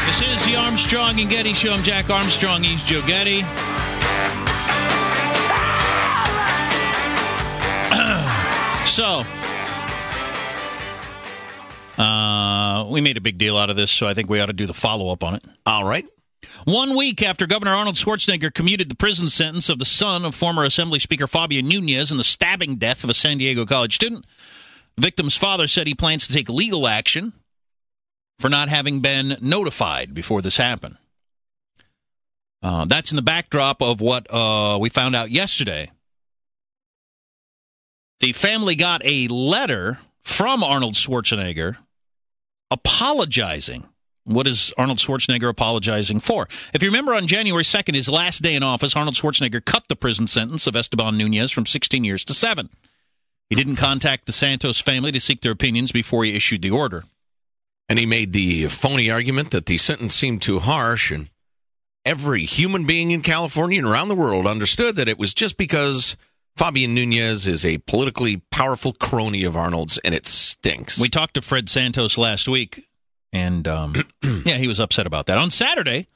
This is the Armstrong and Getty Show. I'm Jack Armstrong. He's Joe Getty. So, we made a big deal out of this, so I think we ought to do the follow-up on it. All right. 1 week after Governor Arnold Schwarzenegger commuted the prison sentence of the son of former Assembly Speaker Fabio Nunez in the stabbing death of a San Diego college student, the victim's father said he plans to take legal action for not having been notified before this happened. That's in the backdrop of what we found out yesterday. The family got a letter from Arnold Schwarzenegger apologizing. What is Arnold Schwarzenegger apologizing for? If you remember, on January 2nd, his last day in office, Arnold Schwarzenegger cut the prison sentence of Esteban Nunez from 16 years to 7. He didn't contact the Santos family to seek their opinions before he issued the order. And he made the phony argument that the sentence seemed too harsh, and every human being in California and around the world understood that it was just because Fabian Nunez is a politically powerful crony of Arnold's, and it stinks. We talked to Fred Santos last week, and yeah, he was upset about that. On Saturday,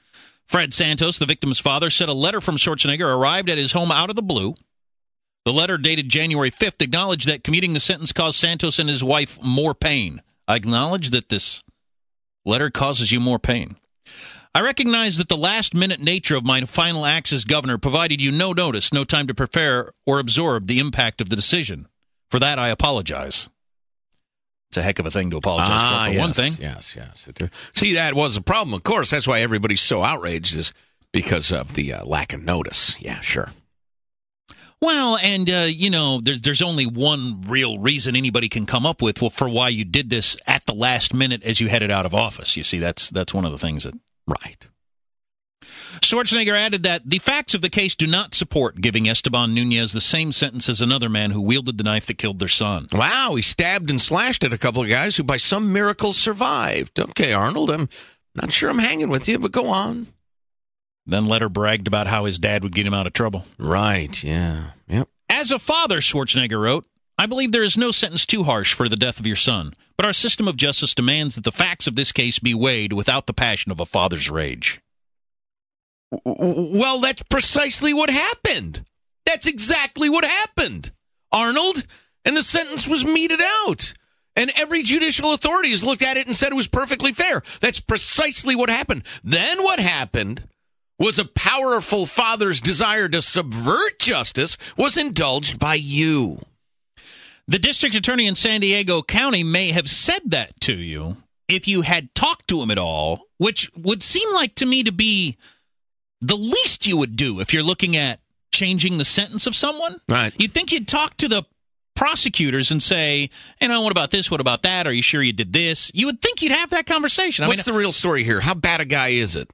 Fred Santos, the victim's father, said a letter from Schwarzenegger arrived at his home out of the blue. The letter, dated January 5th, acknowledged that commuting the sentence caused Santos and his wife more pain. I acknowledge that this letter causes you more pain. I recognize that the last-minute nature of my final acts as governor provided you no notice, no time to prepare or absorb the impact of the decision. For that, I apologize. It's a heck of a thing to apologize for yes, one thing. Yes. See, that was a problem. Of course, that's why everybody's so outraged, is because of the lack of notice. Yeah, sure. Well, and, there's only one real reason anybody can come up with for why you did this at the last minute as you headed out of office. You see, that's one of the things that... Right. Schwarzenegger added that the facts of the case do not support giving Esteban Nunez the same sentence as another man who wielded the knife that killed their son. Wow, he stabbed and slashed at a couple of guys who by some miracle survived. Okay, Arnold, I'm not sure I'm hanging with you, but go on. Then later bragged about how his dad would get him out of trouble. Right, yeah. Yep. As a father, Schwarzenegger wrote, I believe there is no sentence too harsh for the death of your son, but our system of justice demands that the facts of this case be weighed without the passion of a father's rage. Well, that's precisely what happened. That's exactly what happened, Arnold. And the sentence was meted out. And every judicial authority has looked at it and said it was perfectly fair. That's precisely what happened. Then what happened was a powerful father's desire to subvert justice was indulged by you. The district attorney in San Diego County may have said that to you if you had talked to him at all, which would seem like to me to be the least you would do if you're looking at changing the sentence of someone. Right. You'd think you'd talk to the prosecutors and say, what about this? What about that? Are you sure you did this? You would think you'd have that conversation. What's the real story here? How bad a guy is it?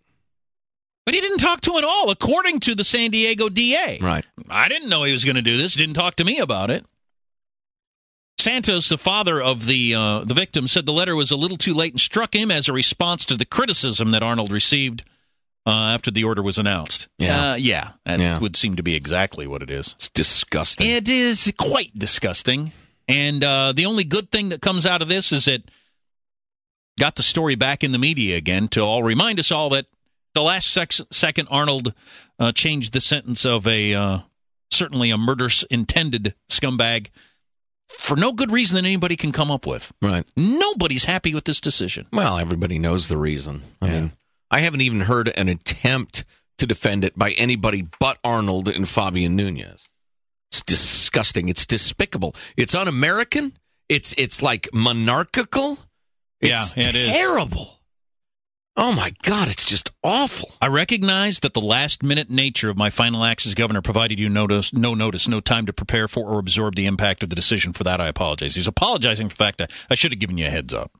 But he didn't talk to him at all, according to the San Diego DA. Right. I didn't know he was going to do this. He didn't talk to me about it. Santos, the father of the victim, said the letter was a little too late and struck him as a response to the criticism that Arnold received after the order was announced. That would seem to be exactly what it is. It's disgusting. It is quite disgusting. And the only good thing that comes out of this is it got the story back in the media again to all remind us all that the last second Arnold changed the sentence of certainly a murder-intended scumbag for no good reason that anybody can come up with. Right. Nobody's happy with this decision. Well, everybody knows the reason. I mean, I haven't even heard an attempt to defend it by anybody but Arnold and Fabian Nunez. It's disgusting. It's despicable. It's un-American. It's like monarchical. It's it is terrible. Oh, my God, it's just awful. I recognize that the last-minute nature of my final acts as governor provided you no notice, no time to prepare for or absorb the impact of the decision. For that, I apologize. He's apologizing for the fact that I should have given you a heads up.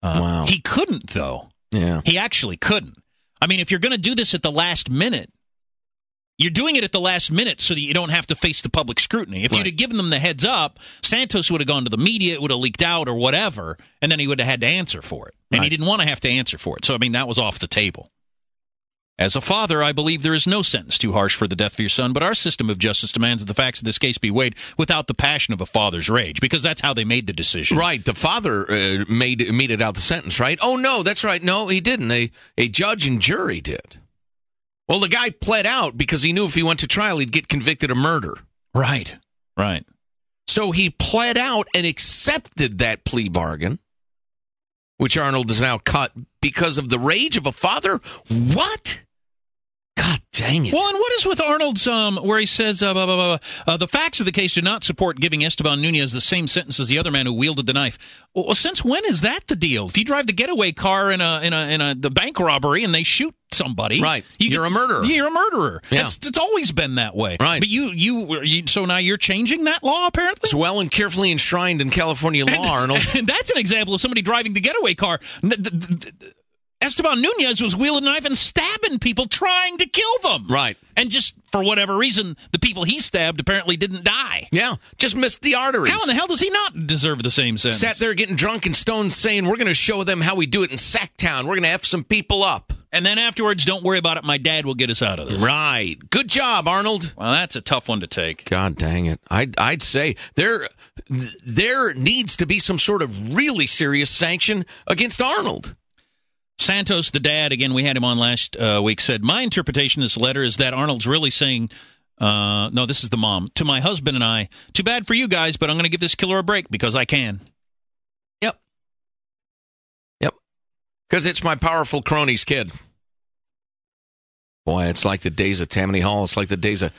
Wow. He couldn't, though. Yeah. He actually couldn't. I mean, if you're going to do this at the last minute, you're doing it at the last minute so that you don't have to face the public scrutiny. If you'd have given them the heads up, Santos would have gone to the media, it would have leaked out or whatever, and then he would have had to answer for it. And he didn't want to have to answer for it. So, I mean, that was off the table. As a father, I believe there is no sentence too harsh for the death of your son, but our system of justice demands that the facts of this case be weighed without the passion of a father's rage, because that's how they made the decision. Right. The father meted out the sentence, right? Oh, no, that's right. No, he didn't. A judge and jury did. Well, the guy pled out because he knew if he went to trial, he'd get convicted of murder. Right. So he pled out and accepted that plea bargain, which Arnold has now cut because of the rage of a father? What? God dang it. Well, and what is with Arnold's, where he says, the facts of the case do not support giving Esteban Nunez the same sentence as the other man who wielded the knife. Well, since when is that the deal? If you drive the getaway car in the bank robbery and they shoot somebody, right, you're a murderer. You're a murderer. Yeah. It's always been that way. Right. But you so now you're changing that law, apparently? It's well and carefully enshrined in California law, Arnold. And that's an example of somebody driving the getaway car. Esteban Nunez was wielding a knife and stabbing people trying to kill them. Right. And just for whatever reason, the people he stabbed apparently didn't die. Yeah, just missed the arteries. How in the hell does he not deserve the same sentence? Sat there getting drunk and stoned saying, we're going to show them how we do it in Sacktown. We're going to F some people up. And then afterwards, don't worry about it. My dad will get us out of this. Right. Good job, Arnold. Well, that's a tough one to take. God dang it. I'd say there needs to be some sort of really serious sanction against Arnold. Santos, the dad, again, we had him on last week, said, my interpretation of this letter is that Arnold's really saying, no, this is the mom, to my husband and I, too bad for you guys, but I'm going to give this killer a break because I can. Yep. Because it's my powerful crony's kid. Boy, it's like the days of Tammany Hall. It's like the days of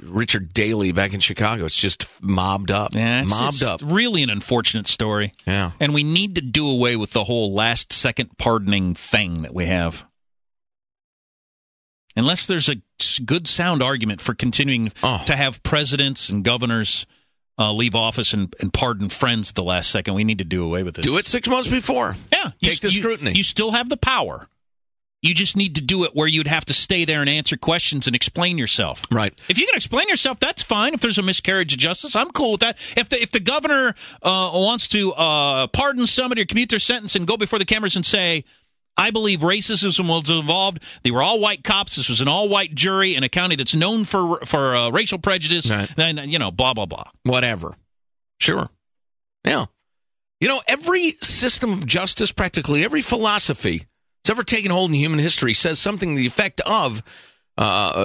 Richard Daley back in Chicago. It's just mobbed up. Yeah, it's really an unfortunate story. Yeah. And we need to do away with the whole last-second pardoning thing that we have. Unless there's a good, sound argument for continuing to have presidents and governors leave office and pardon friends at the last second, we need to do away with this. Do it 6 months before. Yeah. Take the scrutiny. You still have the power. You just need to do it where you'd have to stay there and answer questions and explain yourself. Right. If you can explain yourself, that's fine. If there's a miscarriage of justice, I'm cool with that. If the governor wants to pardon somebody or commute their sentence and go before the cameras and say, I believe racism was involved. They were all white cops. This was an all-white jury in a county that's known for racial prejudice. Right. Then, blah, blah, blah. Whatever. Sure. Yeah. Every system of justice, practically every philosophy it's ever taken hold in human history says something to the effect of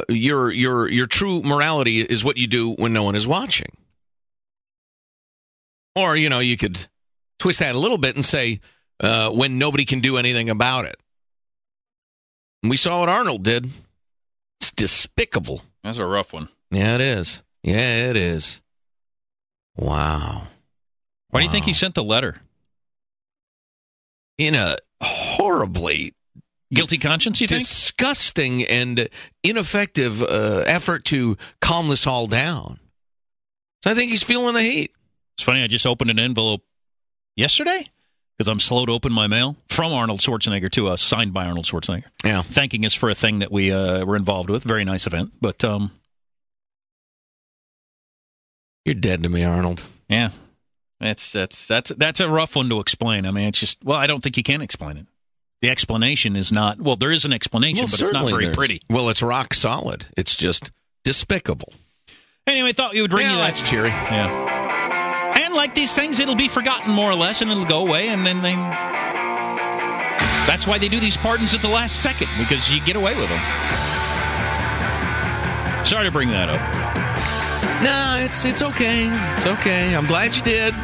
your true morality is what you do when no one is watching. Or, you could twist that a little bit and say when nobody can do anything about it. And we saw what Arnold did. It's despicable. That's a rough one. Yeah, it is. Yeah, it is. Wow. Why do you think he sent the letter? In a horribly guilty conscience, you think? Disgusting and ineffective effort to calm this all down. So I think he's feeling the heat. It's funny, I just opened an envelope yesterday because I'm slow to open my mail from Arnold Schwarzenegger to us, signed by Arnold Schwarzenegger. Yeah. Thanking us for a thing that we were involved with. Very nice event. But you're dead to me, Arnold. Yeah. That's a rough one to explain. I mean, it's just, I don't think you can explain it. The explanation is not, there is an explanation, but it's not very pretty. Well, it's rock solid. It's just despicable. Anyway, thought we would bring you that. That's cheery. Yeah. And like these things, it'll be forgotten more or less, and it'll go away, and then that's why they do these pardons at the last second, because you get away with them. Sorry to bring that up. No, it's okay. It's okay. I'm glad you did.